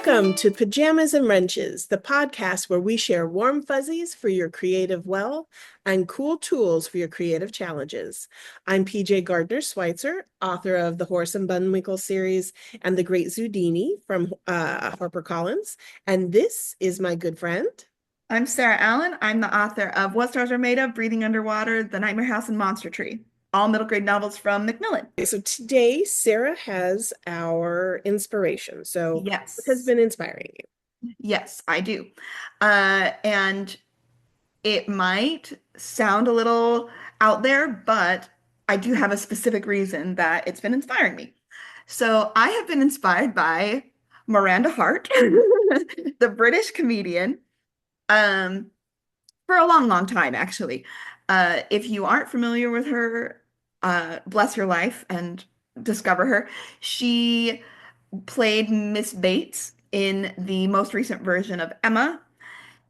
Welcome to Pajamas and Wrenches, the podcast where we share warm fuzzies for your creative well and cool tools for your creative challenges. I'm PJ Gardner Schweitzer, author of the Horace and Bullwinkle series and The Great Zudini from HarperCollins, and this is my good friend. I'm Sarah Allen. I'm the author of What Stars Are Made Of, Breathing Underwater, The Nightmare House, and Monster Tree, all middle grade novels from Macmillan. So today, Sarah has our inspiration. So what has Yes. been inspiring you? Yes, I do. And it might sound a little out there, but I do have a specific reason that it's been inspiring me. So I have been inspired by Miranda Hart, the British comedian, um, for a long, long time, actually. If you aren't familiar with her, bless her life and discover her. She played Miss Bates in the most recent version of Emma,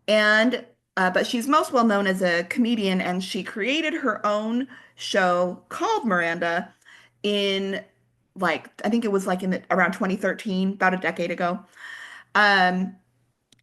and but she's most well known as a comedian, and she created her own show called Miranda in I think it was around 2013, about a decade ago. Um,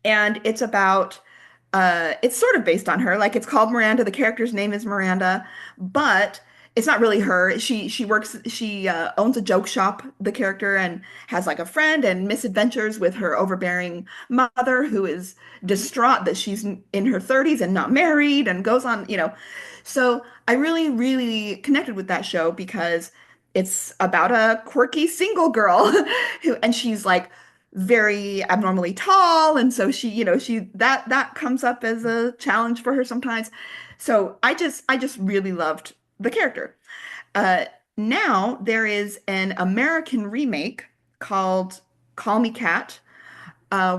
and it's sort of based on her. Like it's called Miranda. The character's name is Miranda, but it's not really her. She owns a joke shop, the character, and has like a friend and misadventures with her overbearing mother who is distraught that she's in her 30s and not married and goes on. So I really, really connected with that show because it's about a quirky single girl and she's like very abnormally tall, and so that comes up as a challenge for her sometimes. So I just really loved the character. uh Now there is an American remake called Call Me Kat,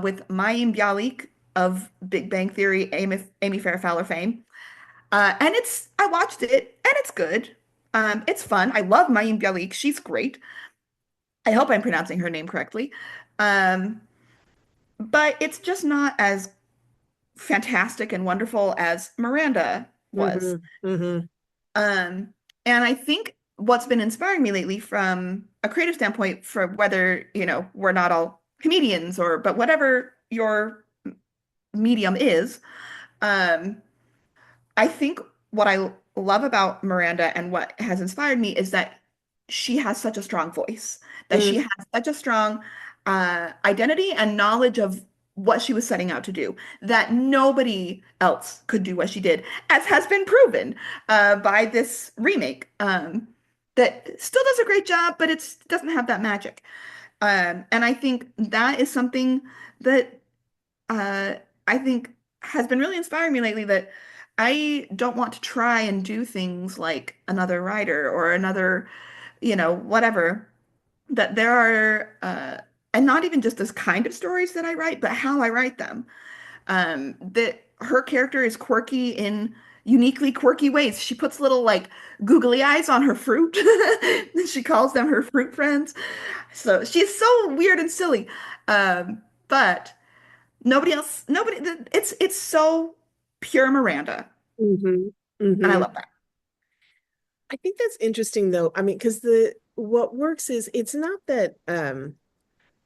with Mayim Bialik of Big Bang Theory, Amy Farrah Fowler fame. And I watched it and it's good. It's fun. I love Mayim Bialik, she's great. I hope I'm pronouncing her name correctly. um but it's just not as fantastic and wonderful as Miranda was. Mm-hmm, mm-hmm. Um, and I think what's been inspiring me lately from a creative standpoint, for whether, we're not all comedians but whatever your medium is, um, I think what I love about Miranda and what has inspired me is that she has such a strong voice, that she has such a strong identity and knowledge of what she was setting out to do, that nobody else could do what she did, as has been proven by this remake, that still does a great job, but it doesn't have that magic. And I think that is something that uh, I think has been really inspiring me lately, that I don't want to try and do things like another writer or another, whatever, that there are, and not even just this kind of stories that I write, but how I write them. That her character is quirky in uniquely quirky ways. She puts little like googly eyes on her fruit. She calls them her fruit friends. So she's so weird and silly. But it's so pure Miranda, Mm-hmm. and I Mm-hmm. love that. I think that's interesting though. I mean, because the what works is it's not that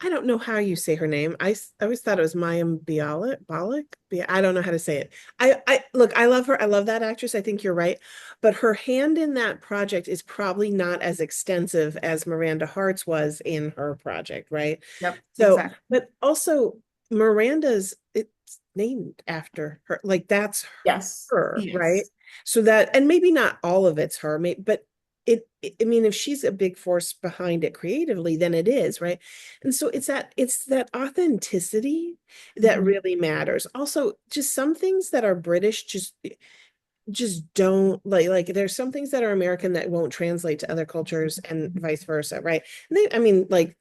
I don't know how you say her name. I always thought it was Mayim Bialik. I don't know how to say it. I look, I love her. I love that actress. I think you're right. But her hand in that project is probably not as extensive as Miranda Hart's was in her project, right? Yep, So, exactly. but also Miranda's it's named after her. Like that's Yes, her, right? yes. So that, and maybe not all of it's her, but I mean, if she's a big force behind it creatively, then it is, right? And so it's that authenticity that Mhm. really matters. Also, just some things that are British just don't like there's some things that are American that won't translate to other cultures and vice versa, right? And I mean, like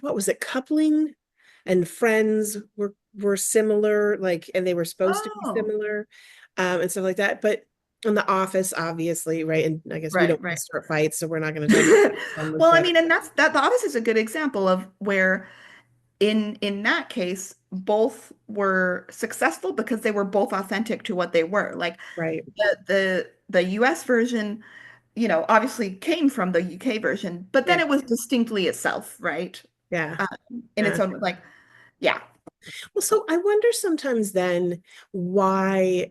what was it? Coupling and Friends were similar, like, and they were supposed to be Oh, similar, and stuff like that. But in The Office, obviously, right? And I guess we right, don't want to right. start fights, so we're not going to talk about which one was Well, I better. mean, and that The Office is a good example of where in that case, both were successful because they were both authentic to what they were. Like Right. the US version, obviously came from the UK version, but then Yeah. it was distinctly itself, right? Yeah. Um, in its Yeah. own, like, Yeah. Well, so I wonder sometimes then why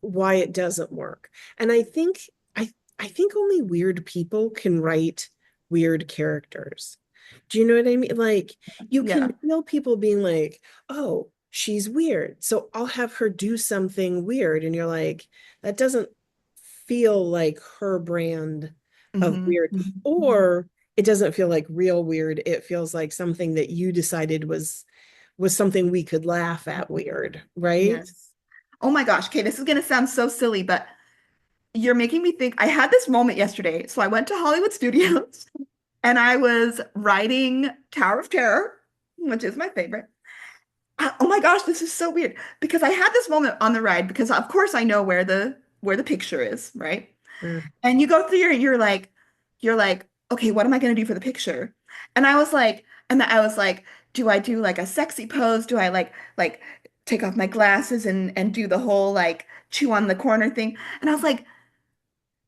it doesn't work. And I think only weird people can write weird characters. Do you know what I mean? Like you can Yeah. feel people being like, "Oh, she's weird. So I'll have her do something weird." And you're like, that doesn't feel like her brand of Hmm. weird. Or it doesn't feel like real weird. It feels like something that you decided was something we could laugh at weird, right? Yes. Oh my gosh. Okay, this is gonna sound so silly, but you're making me think. I had this moment yesterday. So I went to Hollywood Studios and I was writing Tower of Terror, which is my favorite. Oh my gosh, this is so weird because I had this moment on the ride because of course I know where the picture is, right? Mm, And you go through your you're like, okay, what am I gonna do for the picture? And I was like, do I do like a sexy pose? Do I like take off my glasses and do the whole like chew on the corner thing? And I was like,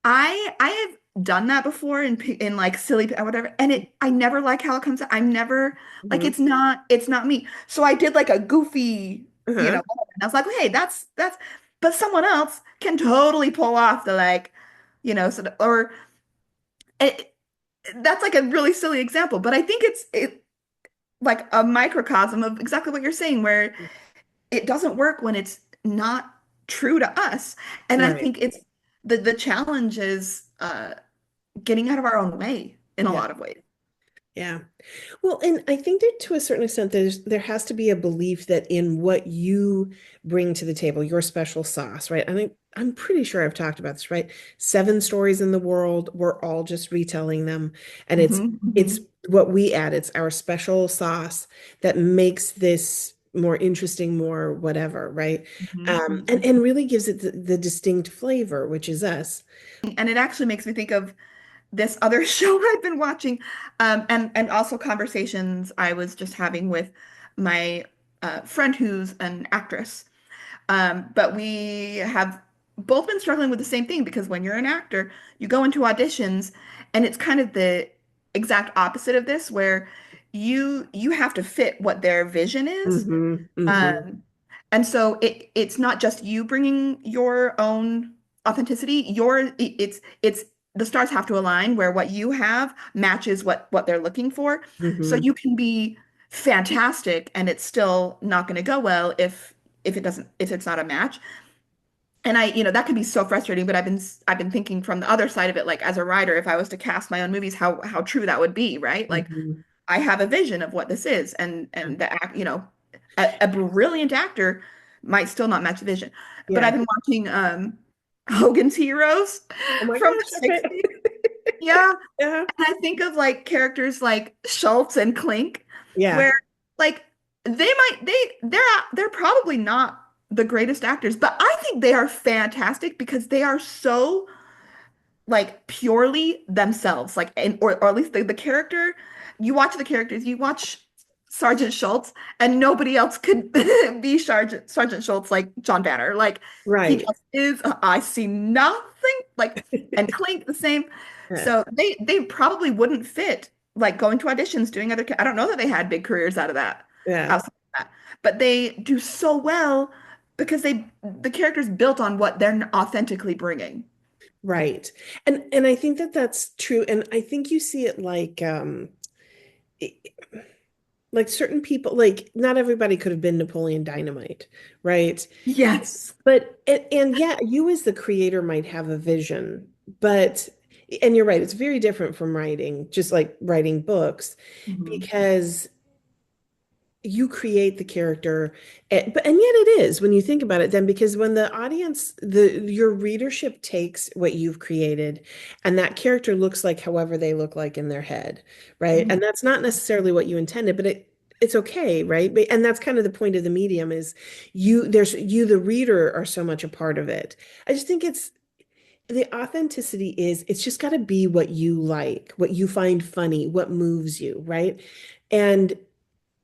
I have done that before in like silly or whatever, and I never like how it comes out. I'm never like mhm, it's not me. So I did like a goofy, uh-huh, whatever. And I was like, hey, that's but someone else can totally pull off the like, sort of, or it, that's like a really silly example, but I think it like a microcosm of exactly what you're saying, where it doesn't work when it's not true to us. And I right. think it's the challenge is getting out of our own way in a Yeah. lot of ways. Yeah. Well, and I think that to a certain extent, there has to be a belief that in what you bring to the table, your special sauce, right? I'm pretty sure I've talked about this, right? Seven stories in the world, we're all just retelling them. And Hmm. it's Hmm. what we add, it's our special sauce that makes this more interesting, more whatever, right? Hmm. And really gives it the distinct flavor, which is us. And it actually makes me think of this other show I've been watching, and also conversations I was just having with my friend who's an actress. But we have both been struggling with the same thing because when you're an actor, you go into auditions, and it's kind of the exact opposite of this, where you have to fit what their vision is. Hmm. Hmm. Um, and so it's not just you bringing your own authenticity. It's the stars have to align where what you have matches what they're looking for. So Hmm. you can be fantastic and it's still not going to go well if it's not a match. And that can be so frustrating, but I've been thinking from the other side of it, like as a writer, if I was to cast my own movies, how true that would be, right? Like Hmm. I have a vision of what this is, and the act, a brilliant actor might still not match the vision. But I've Yeah. been watching Hogan's Heroes Oh my from gosh. the Okay. 60s. Yeah. Yeah. And I think of like characters like Schultz and Klink, Yeah. where like they're probably not the greatest actors, but I think they are fantastic because they are so like purely themselves, like or at least the character. You watch the characters, you watch Sergeant Schultz, and nobody else could be Sergeant Schultz like John Banner. Like he Right. just is. I see nothing. Like and Clink the same. Yeah. So they probably wouldn't fit like going to auditions, doing I don't know that they had big careers out of that, Yeah. outside of that, but they do so well because the character's built on what they're authentically bringing. Right. And I think that that's true. And I think you see it i- like certain people, like not everybody could have been Napoleon Dynamite, right? Yes. But and yeah, you as the creator might have a vision, but and you're right, it's very different from writing, just like writing books, Mhm. because you create the character and yet it is when you think about it then because when the audience the your readership takes what you've created and that character looks like however they look like in their head, right? Mhm. And that's not necessarily what you intended, but it's okay, right? And that's kind of the point of the medium is you the reader are so much a part of it. I just think it's the authenticity is it's just got to be what you like, what you find funny, what moves you, right? And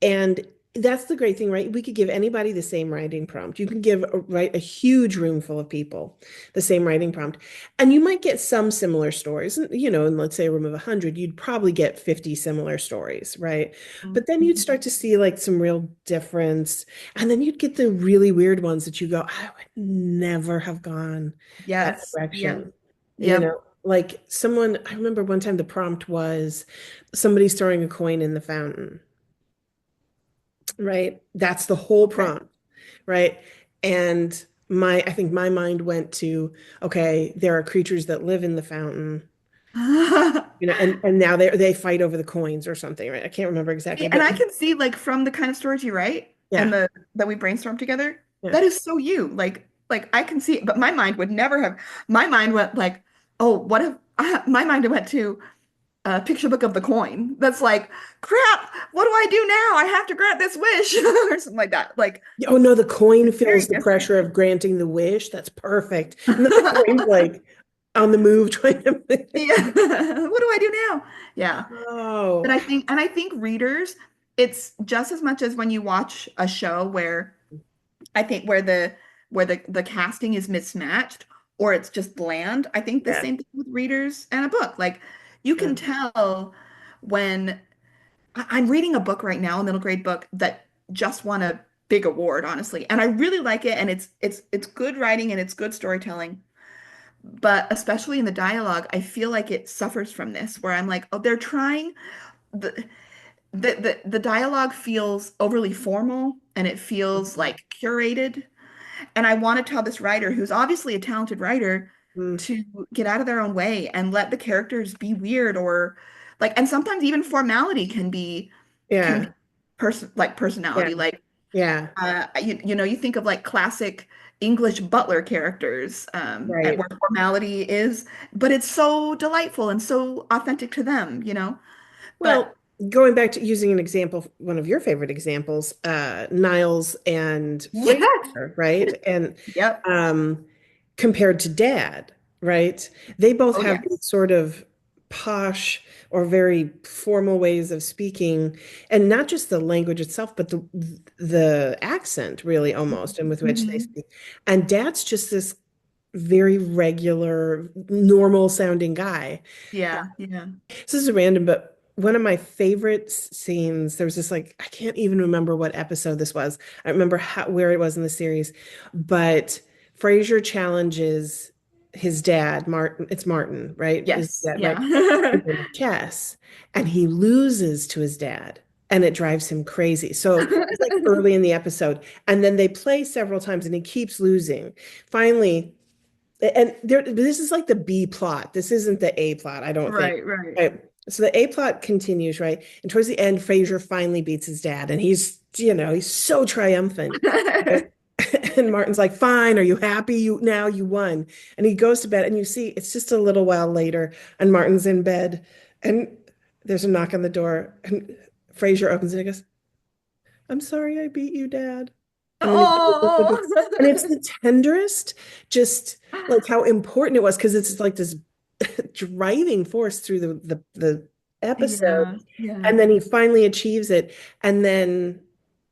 and that's the great thing, right? We could give anybody the same writing prompt. You can give a huge room full of people the same writing prompt, and you might get some similar stories. And let's say a room of 100, you'd probably get 50 similar stories, right? But then you'd Mhm. start to see like some real difference, and then you'd get the really weird ones that you go, I would never have gone that Yes. Yep. direction. Yep. Like someone, I remember one time the prompt was somebody's throwing a coin in the fountain, right? That's the whole Okay. prompt, right? And I think my mind went to, okay, there are creatures that live in the fountain, and now they fight over the coins or something, right? I can't remember exactly, And but I can see like from the kind of stories you write and yeah, the that we brainstorm together, yeah. that is so you. Like I can see it, but my mind would never have. My mind went like, oh, what if my mind went to a picture book of the coin. That's like, crap, what do I do now? I have to grant this wish or something like that. Like Oh no, the coin it's very feels the different. pressure of granting the wish. That's perfect. And then the coin's like on the move trying to. Yeah. What do I do now? Yeah. But Oh, I think readers, it's just as much as when you watch a show where I think where the casting is mismatched or it's just bland. I think the yeah, same thing with readers and a book. Like you yeah. can tell when I'm reading a book right now, a middle grade book that just won a big award, honestly. And I really like it and it's good writing and it's good storytelling. But especially in the dialogue, I feel like it suffers from this where I'm like, oh, they're trying the the dialogue feels overly formal and it feels Mhm. like curated. And I want to tell this writer, who's obviously a talented writer, Mm, to get out of their own way and let the characters be weird or like, and sometimes even formality can be yeah, yeah, personality. Like, yeah, you think of like classic English butler characters, and right. where formality is, but it's so delightful and so authentic to them. But Well, going back to using an example, one of your favorite examples, Niles and yes, Frasier, right? And yep, um, compared to Dad, right? They both oh have these yes, sort of posh or very formal ways of speaking, and not just the language itself, but the accent, really, almost, and with which they hmm speak. And Dad's just this very regular, normal sounding guy. yeah, yeah. This is random, but one of my favorite scenes, there was this like, I can't even remember what episode this was. I remember where it was in the series, but Frasier challenges his dad, Martin. It's Martin, right? Is Yes, that right? yeah. In chess, and he loses to his dad. And it drives him crazy. So it's like early in the episode. And then they play several times and he keeps losing. Finally, and this is like the B plot. This isn't the A plot, I don't think. Right, right. Right. So the A plot continues, right? And towards the end, Frasier finally beats his dad, and he's so triumphant. Right? And Martin's like, "Fine, are you happy? You won." And he goes to bed, and you see it's just a little while later, and Martin's in bed, and there's a knock on the door, and Frasier opens it and goes, I'm sorry I beat you, Dad. And then Oh. and it's the tenderest, just like how important it was because it's like this driving force through the episode. Yeah, yeah. And then he finally achieves it. And then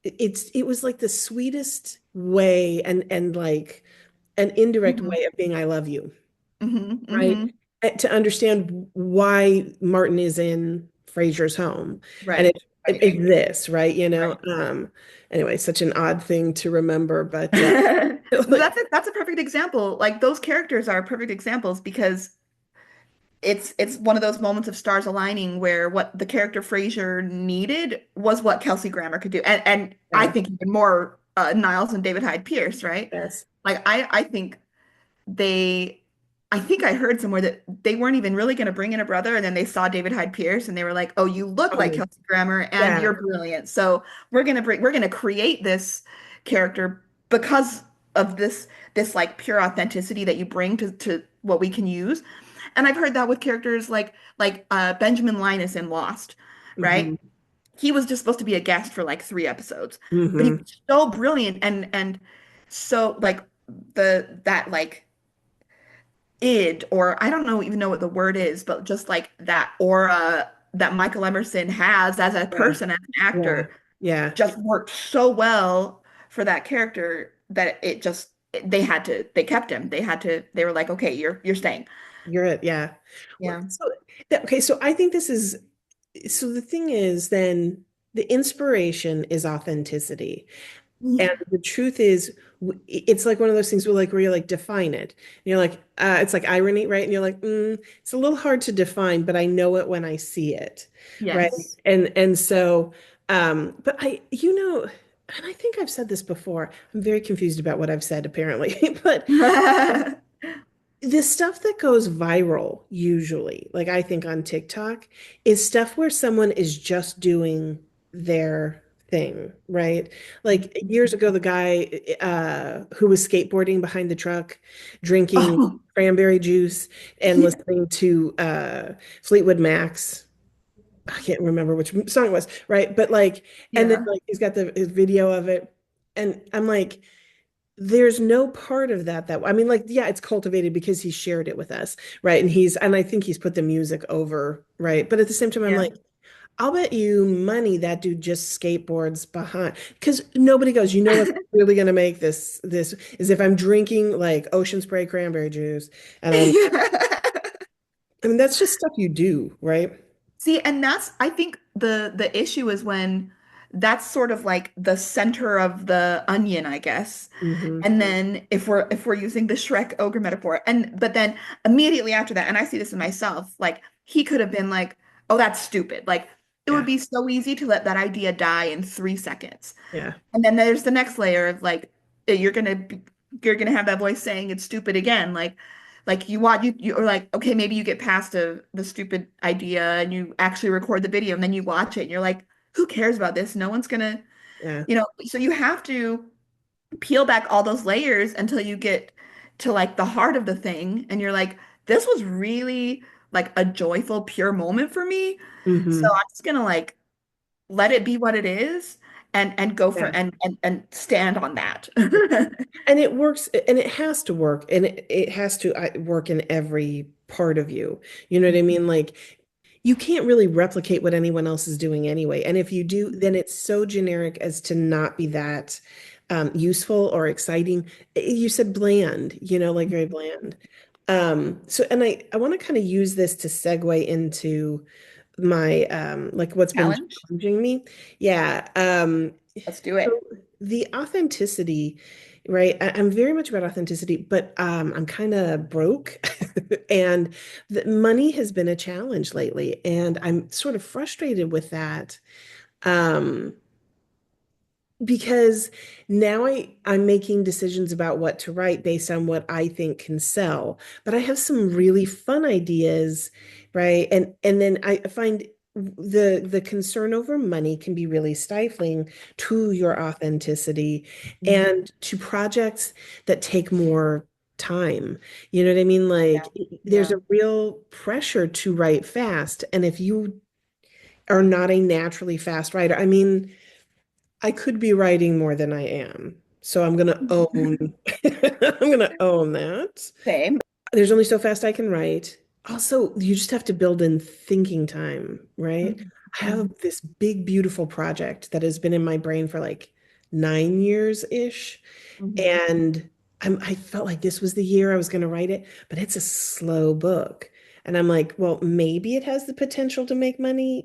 it was like the sweetest way and like an indirect hmm way of being I love you, hmm right? hmm To understand why Martin is in Frasier's home. And Right, right, it's this, right? right. Anyway, such an odd thing to remember, but But like, that's a perfect example. Like those characters are perfect examples because it's one of those moments of stars aligning where what the character Frasier needed was what Kelsey Grammer could do. And I yeah, think even more Niles and David Hyde Pierce, right? yes. Like I think they I think I heard somewhere that they weren't even really going to bring in a brother, and then they saw David Hyde Pierce, and they were like, "Oh, you look like Oh, Kelsey Grammer, and yeah. you're brilliant. So we're gonna create this character because of this like pure authenticity that you bring to what we can use." And I've heard that with characters like Benjamin Linus in Lost, right? Hmm. He was just supposed to be a guest for like 3 episodes, but he Hmm. was so brilliant and so like that like id, or I don't know even know what the word is, but just like that aura that Michael Emerson has as a Yeah. person, as an Yeah. actor. Yeah. just worked so well for that character that it just they kept him. They were like, okay, you're staying. You're it. Yeah. Well, Yeah. so okay, so I think this is so the thing is then the inspiration is authenticity. And the truth is, it's like one of those things where you're like define it. And you're like, it's like irony, right? And you're like, it's a little hard to define, but I know it when I see it, right? Yes. And so, but and I think I've said this before. I'm very confused about what I've said apparently, but the stuff that goes viral usually, like I think on TikTok, is stuff where someone is just doing their thing, right? Like years ago, the guy who was skateboarding behind the truck, drinking Oh, cranberry juice and yeah. listening to Fleetwood Mac's. I can't remember which song it was, right? But like, and then Yeah. like he's got his video of it, and I'm like, there's no part of that I mean, like, yeah, it's cultivated because he shared it with us, right? And I think he's put the music over, right? But at the same time, I'm Yeah. like, I'll bet you money that dude just skateboards behind because nobody goes, what's really gonna make this is if I'm drinking like ocean spray cranberry juice and I mean that's just stuff you do, right? See, and that's I think the issue is when that's sort of like the center of the onion, I guess. Hmm. And then if we're using the Shrek ogre metaphor, and but then immediately after that, and I see this in myself, like he could have been like, "Oh, that's stupid." Like it would Yeah, be so easy to let that idea die in 3 seconds. yeah, And then there's the next layer of like you're gonna have that voice saying it's stupid again. Like you want you or like, okay, maybe you get past the stupid idea and you actually record the video and then you watch it and you're like, who cares about this? No one's gonna, yeah. so you have to peel back all those layers until you get to like the heart of the thing and you're like, this was really like a joyful, pure moment for me. So Hmm. I'm just gonna like let it be what it is and go for Yeah. and stand on that. And it works, and it has to work, and it has to work in every part of you. You know what I mean? Like, you can't really replicate what anyone else is doing anyway. And if you do, then it's so generic as to not be that useful or exciting. You said bland, like very bland. So, and I want to kind of use this to segue into my like what's been Challenge. challenging me. Yeah. Let's do So it. the authenticity, right? I'm very much about authenticity, but I'm kind of broke, and the money has been a challenge lately, and I'm sort of frustrated with that. Um, because now I'm making decisions about what to write based on what I think can sell. But I have some really fun ideas, right? And then I find the concern over money can be really stifling to your authenticity Mhm. and to projects that take more time. You know what I mean? Yeah. Like there's Yeah. a real pressure to write fast. And if you are not a naturally fast writer, I mean, I could be writing more than I am. So I'm gonna own I'm gonna own that. Same. There's only so fast I can write. Also, you just have to build in thinking time, right? Mhm. I have this big, beautiful project that has been in my brain for like 9 years-ish. Mhm. And I felt like this was the year I was going to write it, but it's a slow book. And I'm like, well, maybe it has the potential to make money,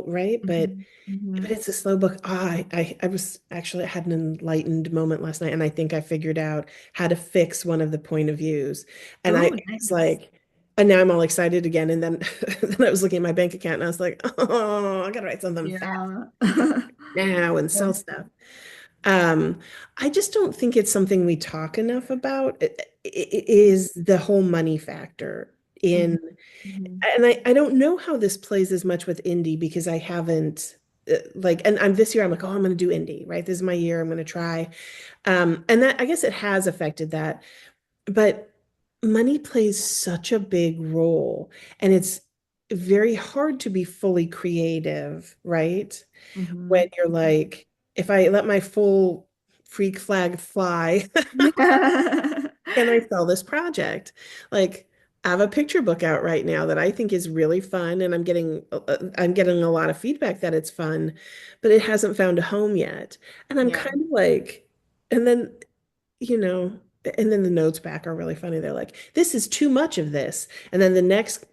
right? But Mhm. Mhm. it's a slow book. I was actually I had an enlightened moment last night, and I think I figured out how to fix one of the point of views. And I Oh, was nice. like, and now I'm all excited again. And then, then I was looking at my bank account, and I was like, oh, I gotta write something fast Yeah. now and Yeah. sell stuff. Um, I just don't think it's something we talk enough about. It is the whole money factor Mhm. in Mhm. and I don't know how this plays as much with indie because I haven't like and I'm this year I'm like, oh, I'm gonna do indie, right? This is my year, I'm gonna try. And that I guess it has affected that, but money plays such a big role and it's very hard to be fully creative, right? When Mhm. you're like, if I let my full freak flag fly, can I sell this project? Like I have a picture book out right now that I think is really fun, and I'm getting a lot of feedback that it's fun, but it hasn't found a home yet. And I'm Yeah. kind of like, and then you know, and then the notes back are really funny. They're like, this is too much of this. And then the next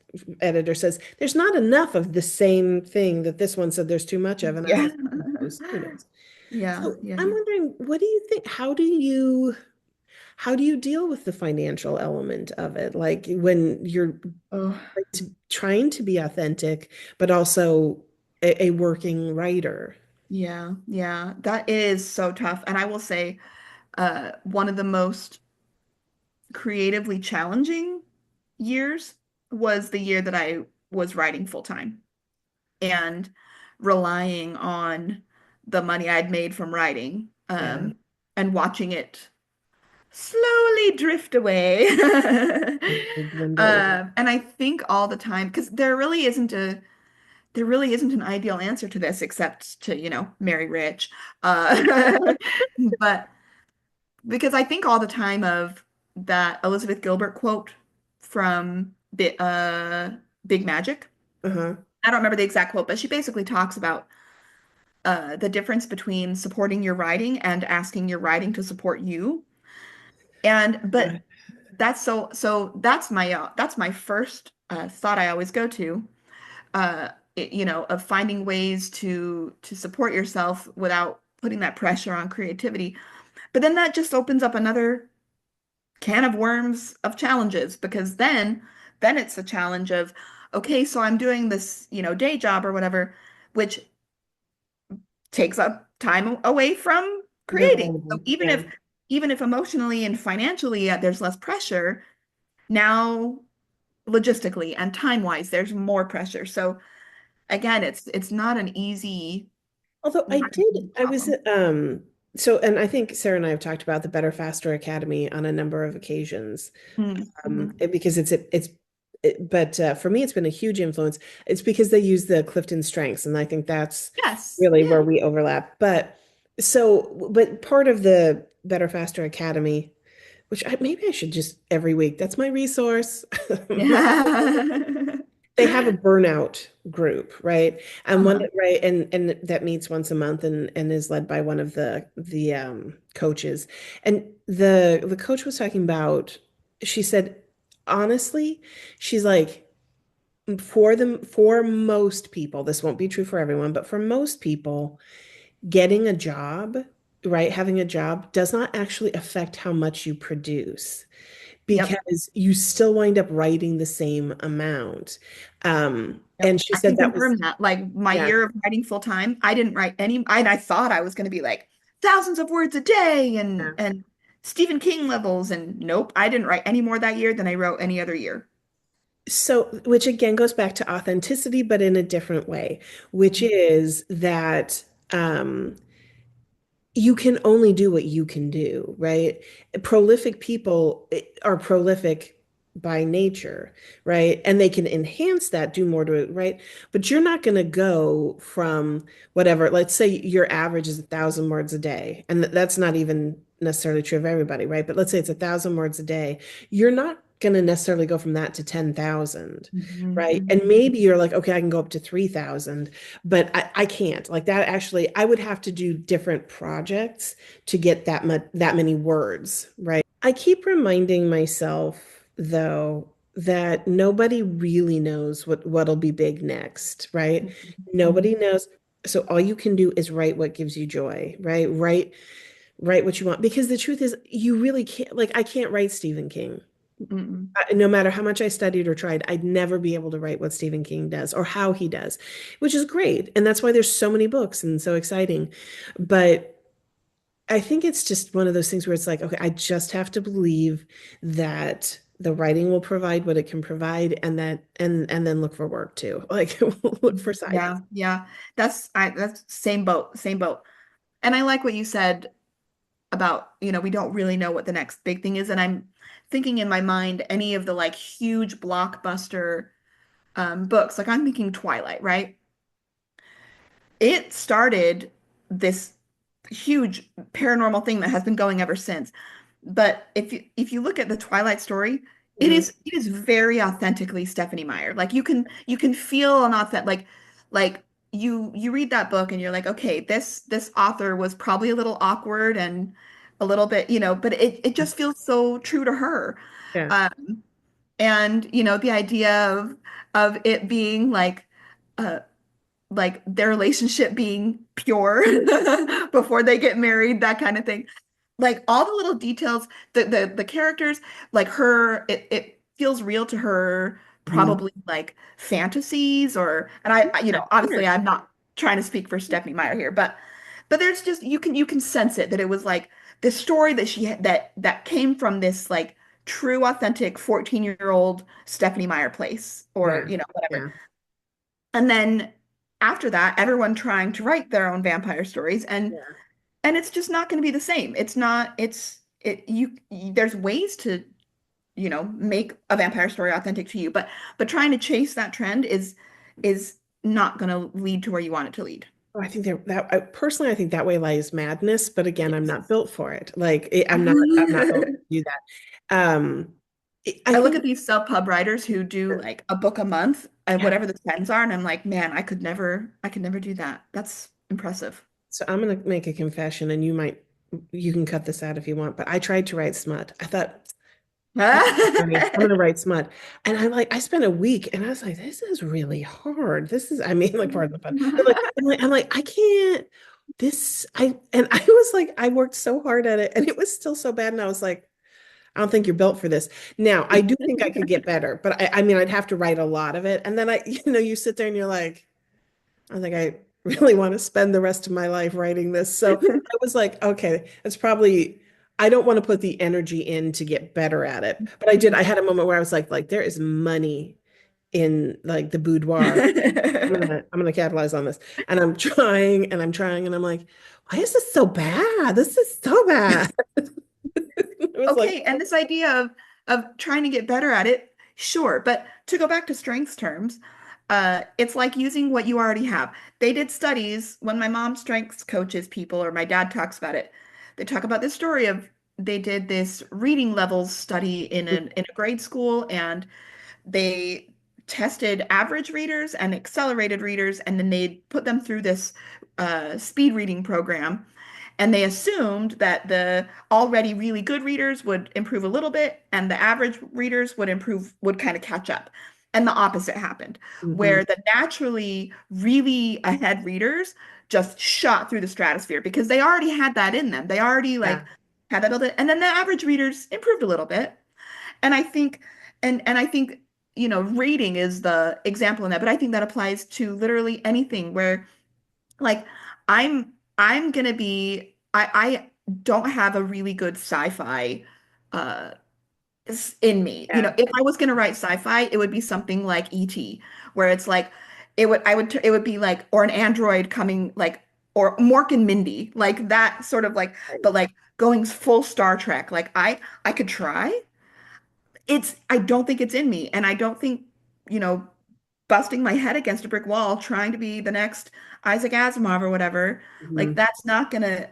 editor says, there's not enough of the same thing that this one said there's too much of. And I Yeah. guess who knows? Yeah. So Yeah. I'm wondering, what do you think? How do you deal with the financial element of it? Like when you're Oh, trying to be authentic, but also a working writer. yeah. Yeah. That is so tough. And I will say, one of the most creatively challenging years was the year that I was writing full time and relying on the money I'd made from writing, Yeah. and watching it slowly drift away. Dwindle. And I think all the time, because there really isn't an ideal answer to this except to, marry rich. But because I think all the time of that Elizabeth Gilbert quote from Big Magic. Uh-huh. I don't remember the exact quote, but she basically talks about the difference between supporting your writing and asking your writing to support you. And but that's my first thought I always go to, of finding ways to support yourself without putting that pressure on creativity. But then that just opens up another can of worms of challenges because then it's a challenge of, okay, so I'm doing this, day job or whatever, which takes up time away from The creating. So writing. even Yeah. if emotionally and financially there's less pressure, now logistically and time-wise there's more pressure. So again, it's Although I not an did, easy I was, problem. so, and I think Sarah and I have talked about the Better Faster Academy on a number of occasions, Mm-hmm. because but for me, it's been a huge influence. It's because they use the Clifton strengths, and I think that's Yes. really Yeah. where we overlap. But part of the Better Faster Academy, which maybe I should just every week, that's my resource. Yeah. They have a burnout group, right? And Uh-huh. right, and that meets once a month and is led by one of the coaches. And the coach was talking about, she said, honestly, she's like, for most people, this won't be true for everyone, but for most people, getting a job, right, having a job does not actually affect how much you produce Yep. because you still wind up writing the same amount. Yep. And she I said can that was, confirm that. Like my yeah, year of writing full time, I didn't write any, I thought I was going to be like thousands of words a day yeah. and Stephen King levels. And nope, I didn't write any more that year than I wrote any other year. So, which again goes back to authenticity, but in a different way, which is that you can only do what you can do, right? Prolific people are prolific by nature, right? And they can enhance that, do more to it, right? But you're not going to go from whatever, let's say your average is 1,000 words a day, and that's not even necessarily true of everybody, right? But let's say it's 1,000 words a day. You're not going to necessarily go from that to 10,000, right? Mhm. And maybe you're like, okay, I can go up to 3,000, but I can't like that. Actually, I would have to do different projects to get that many words, right? I keep reminding myself though that nobody really knows what'll be big next, right? Mhm. Nobody knows. So all you can do is write what gives you joy, right? Write what you want because the truth is you really can't, like I can't write Stephen King. Mhm. No matter how much I studied or tried, I'd never be able to write what Stephen King does or how he does, which is great. And that's why there's so many books and so exciting. But I think it's just one of those things where it's like, okay, I just have to believe that the writing will provide what it can provide and then look for work too. Like look for side Yeah, hustles. yeah. That's same boat, same boat. And I like what you said about, we don't really know what the next big thing is. And I'm thinking in my mind, any of the like huge blockbuster books, like I'm thinking Twilight, right? It started this huge paranormal thing that has been going ever since. But if you look at the Twilight story, Mhm. it is very authentically Stephanie Meyer. Like you can feel an authentic like you read that book and you're like, okay, this author was probably a little awkward and a little bit, but it just feels so true to her. Yeah, Um, and the idea of it being uh like their relationship being pure before they get married, that kind of thing. Like all the little details, the characters, like her, it feels real to her, Mhm. probably like fantasies and Yeah, obviously sure. I'm not trying to speak for Stephanie Meyer here, but there's just you can sense it that it was like this story that she had that came from this like true authentic 14-year-old Stephanie Meyer place or Yeah, whatever. yeah, And then after that, everyone trying to write their own vampire stories, yeah. and it's just not going to be the same. It's not, it's it there's ways to, make a vampire story authentic to you, but trying to chase that trend is not going to lead to where you want it to lead. Oh, I think personally, I think that way lies madness. But again, I'm Yes. not built for it. I'm not built to do that. I I look think at these self-pub writers who do like a book a month and yeah. whatever the trends are, and I'm like, man, I could never do that. That's impressive. So I'm gonna make a confession, and you can cut this out if you want. But I tried to write smut. I thought, I'm gonna write smut, and I spent a week, and I was like, this is really hard. This is, I mean, like, pardon the pun, but I'm like, I can't. I was like, I worked so hard at it, and it was still so bad, and I was like, I don't think you're built for this. Now, I do think I could get better, but I mean, I'd have to write a lot of it, and then you sit there and you're like, I think I really want to spend the rest of my life writing this. So I was like, okay, it's probably, I don't want to put the energy in to get better at it. But I had a moment where I was like there is money in like the boudoir. I'm gonna capitalize on this. And I'm trying and I'm trying and I'm like, why is this so bad? This is so bad. It was like, Okay, and this idea of trying to get better at it, sure, but to go back to strengths terms, it's like using what you already have. They did studies when my mom strengths coaches people, or my dad talks about it. They talk about this story of they did this reading levels study in a grade school, and they tested average readers and accelerated readers, and then they put them through this speed reading program. And they assumed that the already really good readers would improve a little bit, and the average readers would kind of catch up. And the opposite happened, mhm, where the naturally really ahead readers just shot through the stratosphere because they already had that in them. They already yeah. like had that built in. And then the average readers improved a little bit. And I think, and I think, reading is the example in that, but I think that applies to literally anything where like I'm gonna be I don't have a really good sci-fi uh in me. Yeah. If I was gonna write sci-fi, it would be something like E.T., where it's like it would be like or an android coming like or Mork and Mindy, like that sort of like, but like going full Star Trek. Like I could try. I don't think it's in me. And I don't think, you know, busting my head against a brick wall trying to be the next Isaac Asimov or whatever, like Mhm. that's not gonna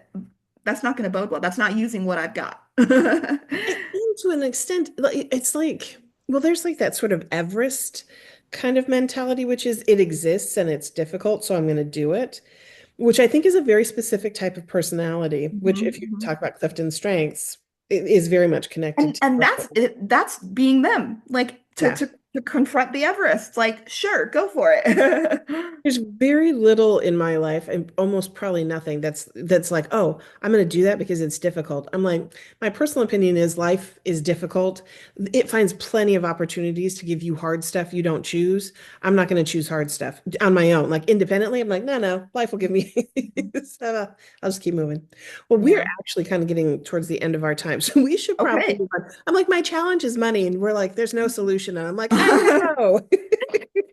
bode well. That's not using what I've got. And to an extent, it's like, well, there's like that sort of Everest kind of mentality, which is it exists and it's difficult, so I'm going to do it, which I think is a very specific type of personality, which Mhm, if you mhm. talk about Clifton Strengths, it is very much connected And to. and that's being them. Like to Yeah. to to confront the Everest. Like, sure, go for it. There's very little in my life, and almost probably nothing that's like, oh, I'm going to do that because it's difficult. I'm like, my personal opinion is life is difficult. It finds plenty of opportunities to give you hard stuff you don't choose. I'm not going to choose hard stuff on my own, like independently. I'm like, no, no, life will give me. So, I'll just keep moving. Well, we're Yeah. actually kind of getting towards the end of our time, so we should probably Okay. move on. I'm like, my challenge is money, and we're like, there's no solution, and I'm like, I know.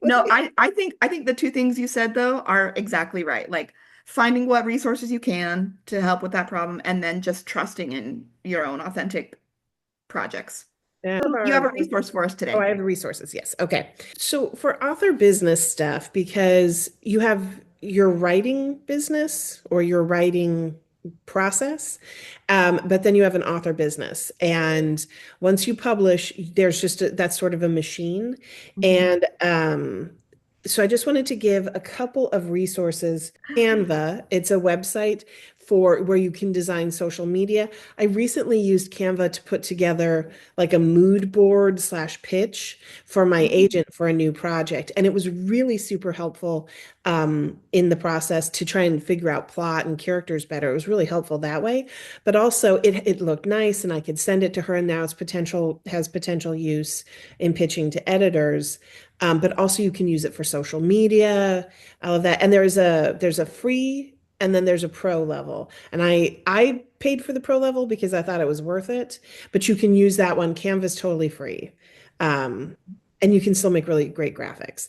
No, I think the two things you said though are exactly right. Like finding what resources you can to help with that problem and then just trusting in your own authentic projects. Yeah. You have a resource for us Oh, today. I have the resources. Yes. Okay. So for author business stuff, because you have your writing business or your writing. process. But then you have an author business. And once you publish, there's just that's sort of a machine. Mhm. And so I just wanted to give a couple of resources. Canva, it's a website for where you can design social media. I recently used Canva to put together like a mood board slash pitch for my Mhm. agent for a new project. And it was really super helpful in the process to try and figure out plot and characters better. It was really helpful that way. But also it looked nice and I could send it to her and now it's potential has potential use in pitching to editors. But also you can use it for social media, all of that. And there's a free and then there's a pro level. And I paid for the pro level because I thought it was worth it, but you can use that one. Canva's totally free. Um, and you can still make really great graphics.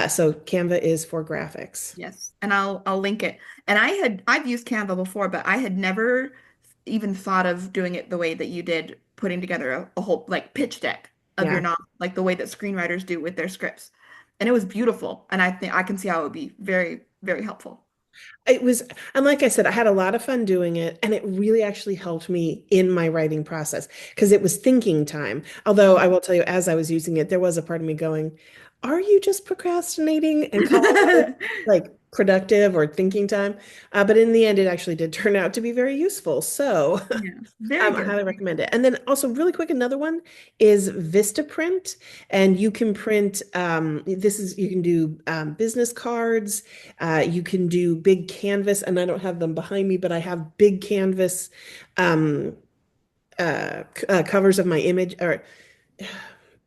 So Canva is for graphics. Yes, and I'll link it. And I've used Canva before, but I had never even thought of doing it the way that you did, putting together a whole like pitch deck of your Yeah. novel, like the way that screenwriters do with their scripts. And it was beautiful, and I think I can see how it would be very, very helpful. It was, and like I said, I had a lot of fun doing it, and it really actually helped me in my writing process because it was thinking time. Although I will tell you, as I was using it, there was a part of me going, "Are you just procrastinating and calling it like productive or thinking time?" But in the end, it actually did turn out to be very useful. So Yeah, very I good. highly recommend it. And then also, really quick, another one is Vistaprint, and you can print. This is you can do business cards. You can do big canvas, and I don't have them behind me, but I have big canvas um, covers of my image or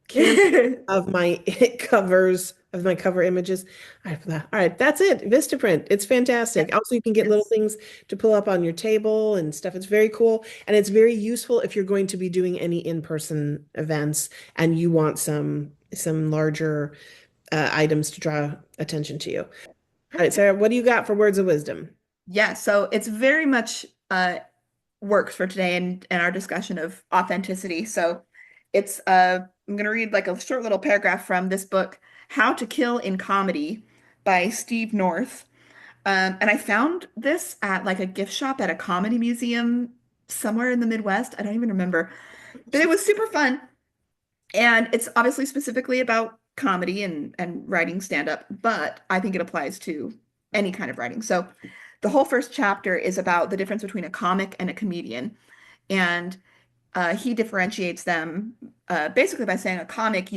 canvas of my covers of my cover images. All right, that's it. Vistaprint. It's fantastic. Yes, Also, you can get little yes. things to pull up on your table and stuff. It's very cool. And it's very useful if you're going to be doing any in-person events and you want some larger items to draw attention to you. All right, Sarah, what do you got for words of wisdom? Yeah, so it's very much works for today and our discussion of authenticity. So it's I'm gonna read like a short little paragraph from this book, How to Kill in Comedy by Steve North. And I found this at like a gift shop at a comedy museum somewhere in the Midwest. I don't even remember. But it was super fun. And it's obviously specifically about comedy and writing stand-up, but I think it applies to any kind of writing. So the whole first chapter is about the difference between a comic and a comedian. And he differentiates them basically by saying a comic,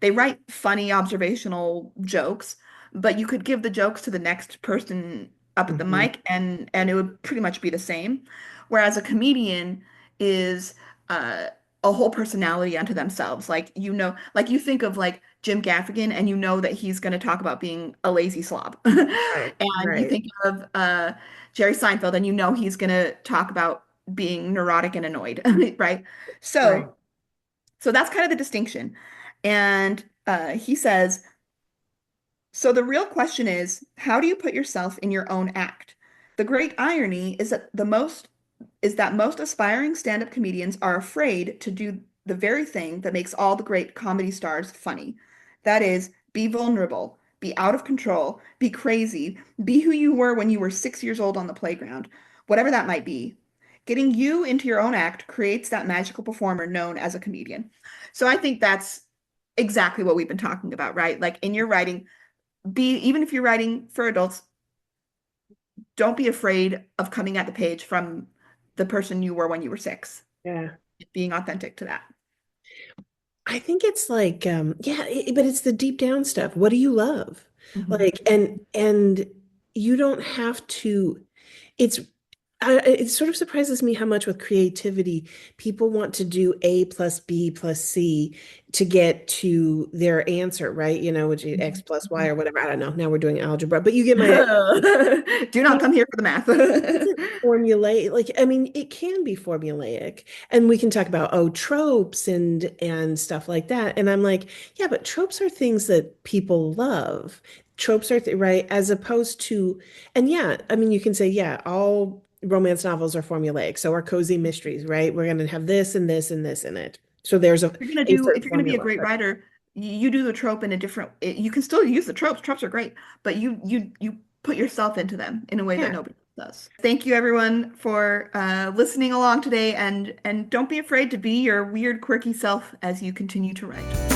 they write funny observational jokes, but you could give the jokes to the next person up at the Mhm. mic and it would pretty much be the same. Whereas a comedian is uh, a whole personality unto themselves. Like you think of like Jim Gaffigan and you know that he's going to talk about being a lazy slob. Right, And you right, think of Jerry Seinfeld and you know he's going to talk about being neurotic and annoyed, right? right. So, so that's kind of the distinction. And he says, so the real question is, how do you put yourself in your own act? The great irony is that most aspiring stand-up comedians are afraid to do the very thing that makes all the great comedy stars funny. That is, be vulnerable, be out of control, be crazy, be who you were when you were 6 years old on the playground, whatever that might be. Getting you into your own act creates that magical performer known as a comedian. So I think that's exactly what we've been talking about, right? Like in your writing, be even if you're writing for adults, don't be afraid of coming at the page from the person you were when you were six, Yeah. being authentic to that. I think it's like, yeah, but it's the deep down stuff. What do you love? Mhm. Like, and you don't have to. It's it sort of surprises me how much with creativity people want to do A plus B plus C to get to their answer, right? You know, which is X Mhm. plus Y Mhm. or whatever. I don't know. Now we're doing algebra, but you get my Do not come here for the math. isn't formulaic. Like, I mean, it can be formulaic, and we can talk about tropes and stuff like that. And I'm like, yeah, but tropes are things that people love. Tropes are right, as opposed to, and yeah, I mean, you can say, yeah, all romance novels are formulaic. So are cozy mysteries, right? We're going to have this and this and this in it. So there's a If certain you're gonna be a formula. great writer, you do the trope in a different. You can still use the tropes. Tropes are great, but you put yourself into them in a way that Yeah. nobody else does. Thank you everyone for listening along today and don't be afraid to be your weird, quirky self as you continue to write.